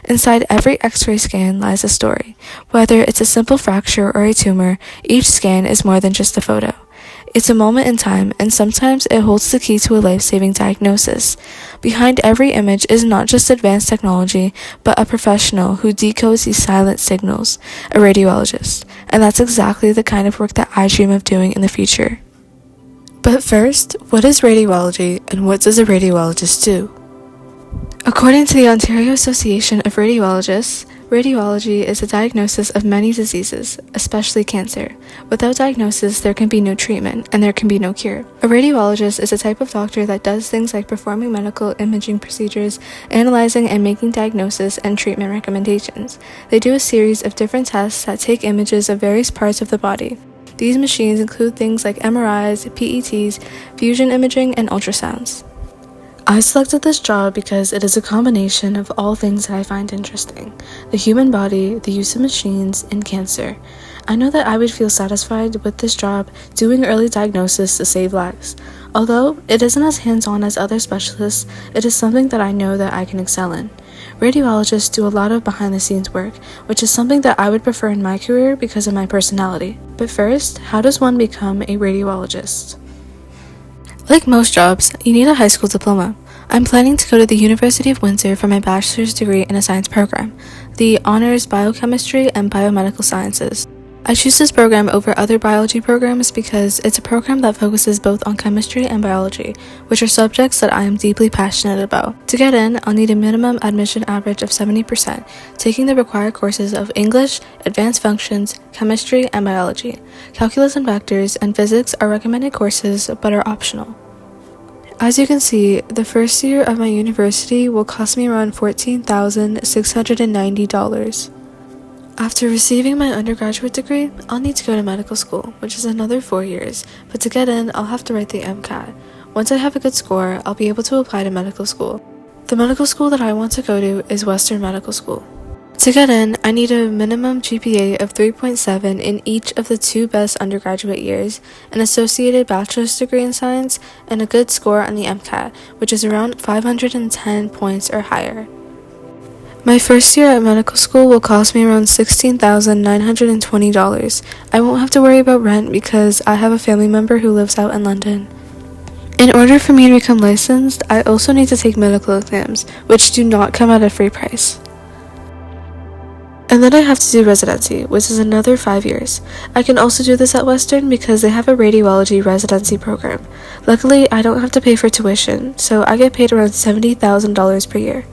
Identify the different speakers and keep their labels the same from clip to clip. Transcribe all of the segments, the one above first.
Speaker 1: Inside every X-ray scan lies a story. Whether it's a simple fracture or a tumor, each scan is more than just a photo. It's a moment in time, and sometimes it holds the key to a life-saving diagnosis. Behind every image is not just advanced technology, but a professional who decodes these silent signals, a radiologist. And that's exactly the kind of work that I dream of doing in the future. But first, what is radiology, and what does a radiologist do? According to the Ontario Association of Radiologists, radiology is a diagnosis of many diseases, especially cancer. Without diagnosis, there can be no treatment, and there can be no cure. A radiologist is a type of doctor that does things like performing medical imaging procedures, analyzing and making diagnosis and treatment recommendations. They do a series of different tests that take images of various parts of the body. These machines include things like MRIs, PETs, fusion imaging, and ultrasounds. I selected this job because it is a combination of all things that I find interesting: the human body, the use of machines, and cancer. I know that I would feel satisfied with this job doing early diagnosis to save lives. Although it isn't as hands-on as other specialists, it is something that I know that I can excel in. Radiologists do a lot of behind-the-scenes work, which is something that I would prefer in my career because of my personality. But first, how does one become a radiologist? Like most jobs, you need a high school diploma. I'm planning to go to the University of Windsor for my bachelor's degree in a science program, the Honors Biochemistry and Biomedical Sciences. I choose this program over other biology programs because it's a program that focuses both on chemistry and biology, which are subjects that I am deeply passionate about. To get in, I'll need a minimum admission average of 70%, taking the required courses of English, Advanced Functions, Chemistry, and Biology. Calculus and Vectors and Physics are recommended courses but are optional. As you can see, the first year of my university will cost me around $14,690. After receiving my undergraduate degree, I'll need to go to medical school, which is another 4 years, but to get in, I'll have to write the MCAT. Once I have a good score, I'll be able to apply to medical school. The medical school that I want to go to is Western Medical School. To get in, I need a minimum GPA of 3.7 in each of the 2 best undergraduate years, an associated bachelor's degree in science, and a good score on the MCAT, which is around 510 points or higher. My first year at medical school will cost me around $16,920. I won't have to worry about rent because I have a family member who lives out in London. In order for me to become licensed, I also need to take medical exams, which do not come at a free price. And then I have to do residency, which is another 5 years. I can also do this at Western because they have a radiology residency program. Luckily, I don't have to pay for tuition, so I get paid around $70,000 per year.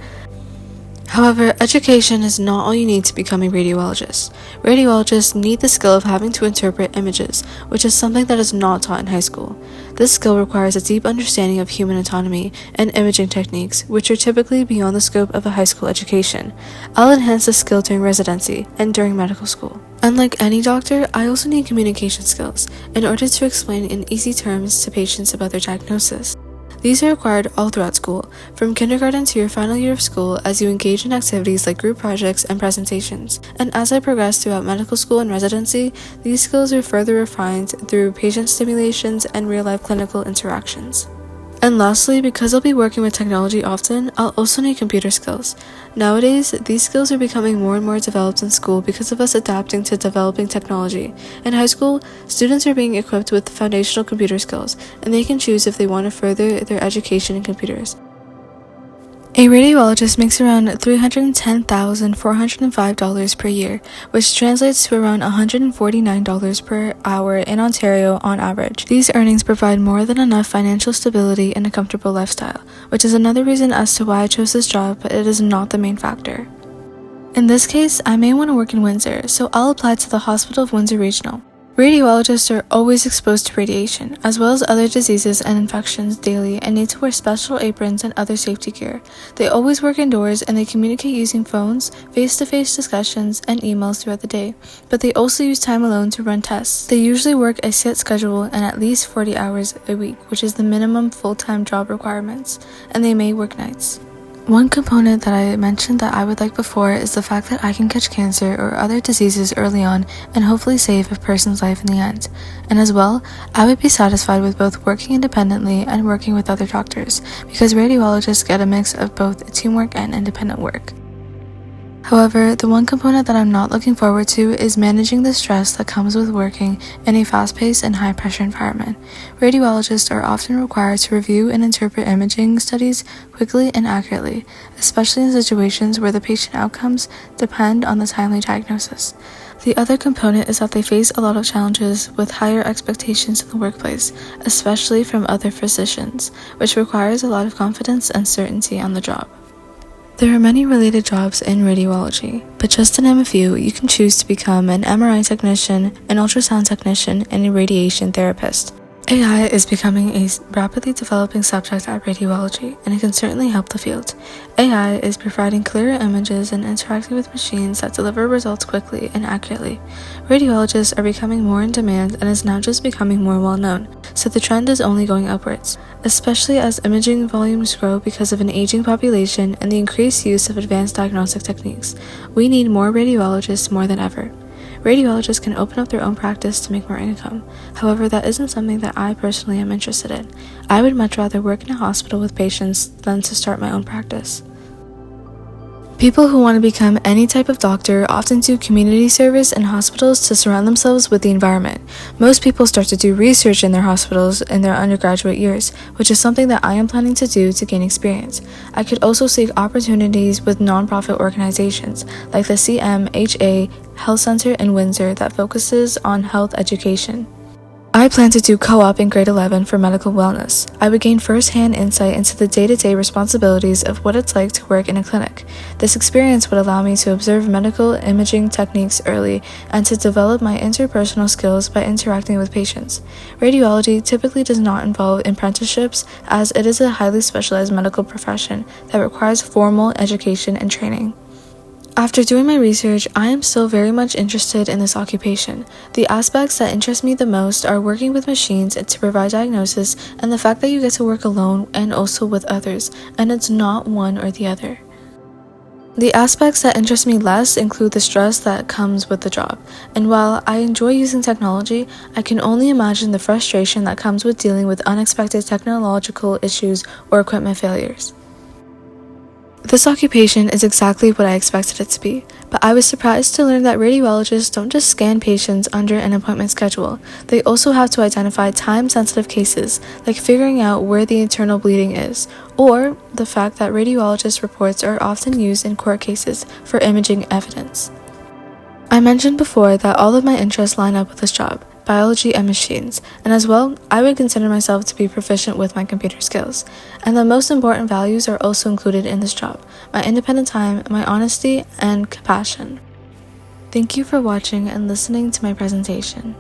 Speaker 1: However, education is not all you need to become a radiologist. Radiologists need the skill of having to interpret images, which is something that is not taught in high school. This skill requires a deep understanding of human anatomy and imaging techniques, which are typically beyond the scope of a high school education. I'll enhance this skill during residency and during medical school. Unlike any doctor, I also need communication skills in order to explain in easy terms to patients about their diagnosis. These are required all throughout school, from kindergarten to your final year of school, as you engage in activities like group projects and presentations. And as I progress throughout medical school and residency, these skills are further refined through patient stimulations and real-life clinical interactions. And lastly, because I'll be working with technology often, I'll also need computer skills. Nowadays, these skills are becoming more and more developed in school because of us adapting to developing technology. In high school, students are being equipped with foundational computer skills, and they can choose if they want to further their education in computers. A radiologist makes around $310,405 per year, which translates to around $149 per hour in Ontario on average. These earnings provide more than enough financial stability and a comfortable lifestyle, which is another reason as to why I chose this job, but it is not the main factor. In this case, I may want to work in Windsor, so I'll apply to the Hospital of Windsor Regional. Radiologists are always exposed to radiation, as well as other diseases and infections daily, and need to wear special aprons and other safety gear. They always work indoors, and they communicate using phones, face-to-face discussions, and emails throughout the day, but they also use time alone to run tests. They usually work a set schedule and at least 40 hours a week, which is the minimum full-time job requirements, and they may work nights. One component that I mentioned that I would like before is the fact that I can catch cancer or other diseases early on and hopefully save a person's life in the end. And as well, I would be satisfied with both working independently and working with other doctors, because radiologists get a mix of both teamwork and independent work. However, the one component that I'm not looking forward to is managing the stress that comes with working in a fast-paced and high-pressure environment. Radiologists are often required to review and interpret imaging studies quickly and accurately, especially in situations where the patient outcomes depend on the timely diagnosis. The other component is that they face a lot of challenges with higher expectations in the workplace, especially from other physicians, which requires a lot of confidence and certainty on the job. There are many related jobs in radiology, but just to name a few, you can choose to become an MRI technician, an ultrasound technician, and a radiation therapist. AI is becoming a rapidly developing subject at radiology, and it can certainly help the field. AI is providing clearer images and interacting with machines that deliver results quickly and accurately. Radiologists are becoming more in demand and is now just becoming more well known, so the trend is only going upwards, especially as imaging volumes grow because of an aging population and the increased use of advanced diagnostic techniques. We need more radiologists more than ever. Radiologists can open up their own practice to make more income. However, that isn't something that I personally am interested in. I would much rather work in a hospital with patients than to start my own practice. People who want to become any type of doctor often do community service in hospitals to surround themselves with the environment. Most people start to do research in their hospitals in their undergraduate years, which is something that I am planning to do to gain experience. I could also seek opportunities with nonprofit organizations like the CMHA Health Center in Windsor that focuses on health education. I plan to do co-op in grade 11 for medical wellness. I would gain first-hand insight into the day-to-day responsibilities of what it's like to work in a clinic. This experience would allow me to observe medical imaging techniques early and to develop my interpersonal skills by interacting with patients. Radiology typically does not involve apprenticeships, as it is a highly specialized medical profession that requires formal education and training. After doing my research, I am still very much interested in this occupation. The aspects that interest me the most are working with machines to provide diagnosis and the fact that you get to work alone and also with others, and it's not one or the other. The aspects that interest me less include the stress that comes with the job, and while I enjoy using technology, I can only imagine the frustration that comes with dealing with unexpected technological issues or equipment failures. This occupation is exactly what I expected it to be, but I was surprised to learn that radiologists don't just scan patients under an appointment schedule. They also have to identify time-sensitive cases, like figuring out where the internal bleeding is, or the fact that radiologist reports are often used in court cases for imaging evidence. I mentioned before that all of my interests line up with this job, biology and machines, and as well, I would consider myself to be proficient with my computer skills. And the most important values are also included in this job: my independent time, my honesty, and compassion. Thank you for watching and listening to my presentation.